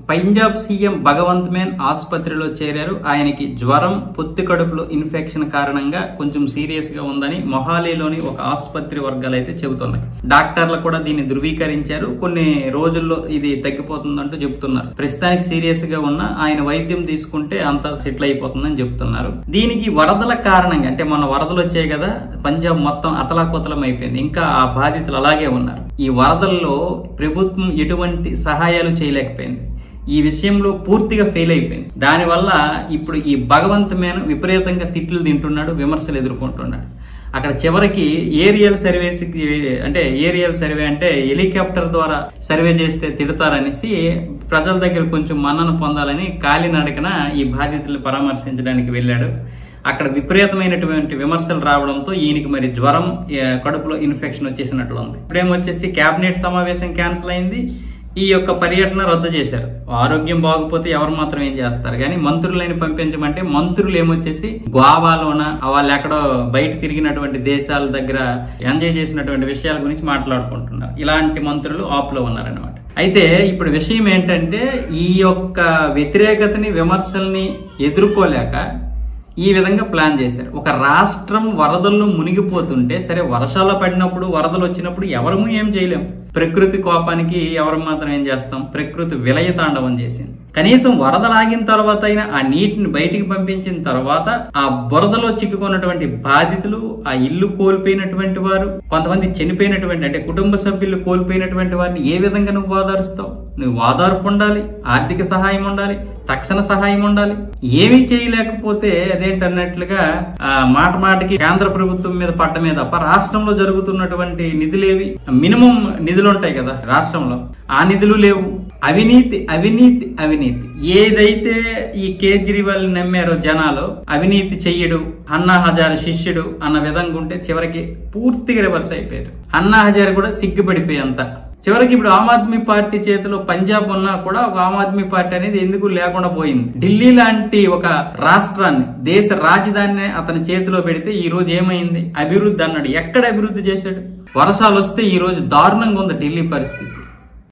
Punjab CM Bhagavanth Maan ఆసుపత్రిలో చేరారు. ఆయనకి జ్వరం, పొత్తి కడుపులో ఇన్ఫెక్షన్ కారణంగా కొంచెం సీరియస్ గా ఉందని మొహాలీలోని ఒక ఆసుపత్రి వర్గాలు అయితే చెబుతున్నాయి. డాక్టర్లు కూడా దీన్ని ధృవీకరించారు. కొన్ని రోజుల్లో ఇది తగ్గిపోతుందంటూ చెబుతున్నారు. ప్రస్తుతానికి సీరియస్ గా ఉన్న ఆయన వైద్యం తీసుకుంటే అంతా సెటిల్ అయిపోతుందని చెబుతున్నారు. దీనికి వరదల కారణంగా, అంటే మొన్న వరదలు వచ్చాయి కదా, పంజాబ్ మొత్తం అతలాకుతలం అయిపోయింది. ఇంకా ఆ బాధితులు అలాగే ఉన్నారు. ఈ వరదల్లో ప్రభుత్వం ఎటువంటి సహాయాలు చేయలేకపోయింది. ఈ విషయంలో పూర్తిగా ఫెయిల్ అయిపోయింది. దానివల్ల ఇప్పుడు ఈ భగవంత్ మాన్ విపరీతంగా తిట్లు తింటున్నాడు, విమర్శలు ఎదుర్కొంటున్నాడు. అక్కడ చివరికి ఏరియల్ సర్వే అంటే హెలికాప్టర్ ద్వారా సర్వే చేస్తే తిడతారనేసి ప్రజల దగ్గర కొంచెం మన్నన పొందాలని కాలినడకన ఈ బాధితులు పరామర్శించడానికి వెళ్ళాడు. అక్కడ విపరీతమైనటువంటి విమర్శలు రావడంతో ఈయనకి మరి జ్వరం, కడుపులో ఇన్ఫెక్షన్ వచ్చేసినట్లు ఉంది. ఇప్పుడేమొచ్చేసి కేబినెట్ సమావేశం క్యాన్సిల్ అయింది. ఈ యొక్క పర్యటన రద్దు చేశారు. ఆరోగ్యం బాగపోతే ఎవరు మాత్రం ఏం చేస్తారు, కానీ మంత్రులని పంపించమంటే మంత్రులు ఏమొచ్చేసి గోవాలోన వాళ్ళు ఎక్కడో బయట తిరిగినటువంటి దేశాల దగ్గర ఎంజాయ్ చేసినటువంటి విషయాల గురించి మాట్లాడుకుంటున్నారు. ఇలాంటి మంత్రులు ఆప్లో ఉన్నారనమాట. అయితే ఇప్పుడు విషయం ఏంటంటే, ఈ యొక్క వ్యతిరేకతని, విమర్శల్ని ఎదుర్కోలేక ఈ విధంగా ప్లాన్ చేశారు. ఒక రాష్ట్రం వరదల్లో మునిగిపోతుంటే, సరే వర్షాలు పడినప్పుడు, వరదలు వచ్చినప్పుడు ఎవరము ఏం చేయలేం. ప్రకృతి కోపానికి ఎవరు మాత్రం ఏం చేస్తాం? ప్రకృతి విలయ తాండవం చేసింది. కనీసం వరదలాగిన తర్వాత అయినా ఆ నీటిని బయటికి పంపించిన తర్వాత ఆ బురదలో చిక్కుకున్నటువంటి బాధితులు, ఆ ఇల్లు కోల్పోయినటువంటి వారు, కొంతమంది చనిపోయినటువంటి, అంటే కుటుంబ సభ్యులు కోల్పోయినటువంటి వారిని ఏ విధంగా నువ్వు ఓదారుస్తావు? నువ్వు ఓదార్పు ఉండాలి, ఆర్థిక సహాయం ఉండాలి, తక్షణ సహాయం ఉండాలి. ఏమీ చేయలేకపోతే అదేంటన్నట్లుగా మాట మాటకి కేంద్ర ప్రభుత్వం మీద పడ్డమే తప్ప రాష్ట్రంలో జరుగుతున్నటువంటి నిధులేవి? మినిమం నిధులు ఉంటాయి కదా రాష్ట్రంలో, ఆ నిధులు లేవు. అవినీతి అవినీతి అవినీతి. ఏదైతే ఈ కేజ్రీవాల్ నమ్మారో జనాలు, అవినీతి చెయ్యడు, అన్నా హజారే శిష్యుడు అన్న విధంగా ఉంటే చివరికి పూర్తిగా రివర్స్ అయిపోయారు. అన్నా హజారే కూడా సిగ్గుపడిపోయేంత. చివరికి ఇప్పుడు ఆమ్ ఆద్మీ పార్టీ చేతిలో పంజాబ్ ఉన్నా కూడా ఒక ఆమ్ ఆద్మీ పార్టీ అనేది ఎందుకు లేకుండా పోయింది. ఢిల్లీ లాంటి ఒక రాష్ట్రాన్ని, దేశ రాజధానిని అతని చేతిలో పెడితే ఈ రోజు ఏమైంది? అభివృద్ధి అన్నాడు. ఎక్కడ అభివృద్ధి చేశాడు? వర్షాలు వస్తే ఈ రోజు దారుణంగా ఉంది ఢిల్లీ పరిస్థితి.